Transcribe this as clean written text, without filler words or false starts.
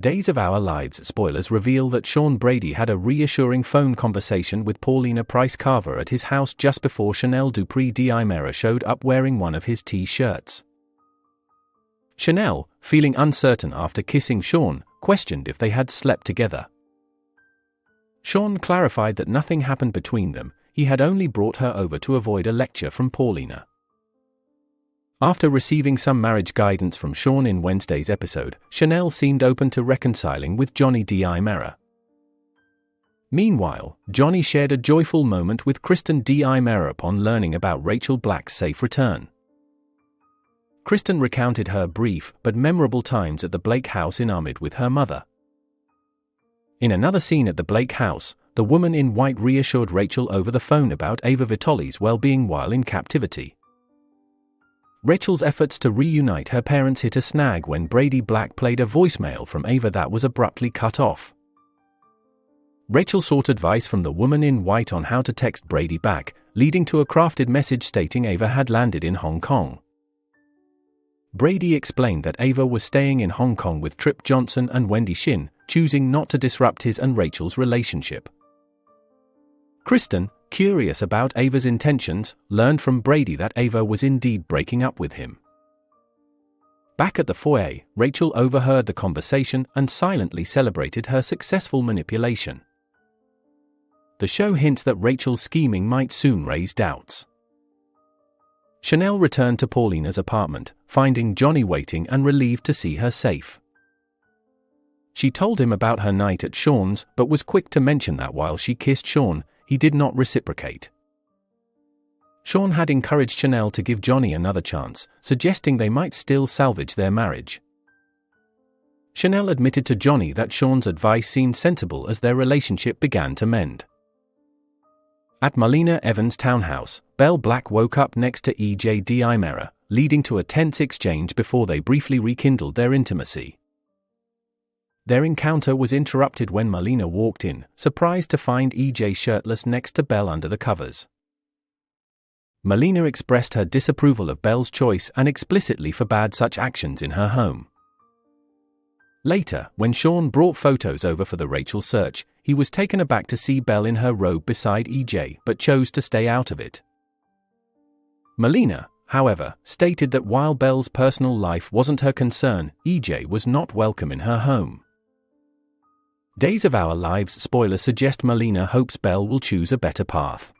Days of Our Lives spoilers reveal that Sean Brady had a reassuring phone conversation with Paulina Price Carver at his house just before Chanel Dupree D'Imera showed up wearing one of his T-shirts. Chanel, feeling uncertain after kissing Sean, questioned if they had slept together. Sean clarified that nothing happened between them, he had only brought her over to avoid a lecture from Paulina. After receiving some marriage guidance from Sean in Wednesday's episode, Chanel seemed open to reconciling with Johnny D'Imera. Meanwhile, Johnny shared a joyful moment with Kristen D'Imera upon learning about Rachel Black's safe return. Kristen recounted her brief but memorable times at the Blake house in Armid with her mother. In another scene at the Blake house, the woman in white reassured Rachel over the phone about Ava Vitoli's well-being while in captivity. Rachel's efforts to reunite her parents hit a snag when Brady Black played a voicemail from Ava that was abruptly cut off. Rachel sought advice from the woman in white on how to text Brady back, leading to a crafted message stating Ava had landed in Hong Kong. Brady explained that Ava was staying in Hong Kong with Trip Johnson and Wendy Shin, choosing not to disrupt his and Rachel's relationship. Kristen, curious about Ava's intentions, learned from Brady that Ava was indeed breaking up with him. Back at the foyer, Rachel overheard the conversation and silently celebrated her successful manipulation. The show hints that Rachel's scheming might soon raise doubts. Chanel returned to Paulina's apartment, finding Johnny waiting and relieved to see her safe. She told him about her night at Sean's, but was quick to mention that while she kissed Sean, he did not reciprocate. Sean had encouraged Chanel to give Johnny another chance, suggesting they might still salvage their marriage. Chanel admitted to Johnny that Sean's advice seemed sensible as their relationship began to mend. At Marlena Evans' townhouse, Belle Black woke up next to EJ D'Imera, leading to a tense exchange before they briefly rekindled their intimacy. Their encounter was interrupted when Marlena walked in, surprised to find EJ shirtless next to Belle under the covers. Marlena expressed her disapproval of Belle's choice and explicitly forbade such actions in her home. Later, when Sean brought photos over for the Rachel search, he was taken aback to see Belle in her robe beside EJ but chose to stay out of it. Marlena, however, stated that while Belle's personal life wasn't her concern, EJ was not welcome in her home. Days of Our Lives spoilers suggest Marlena hopes Belle will choose a better path.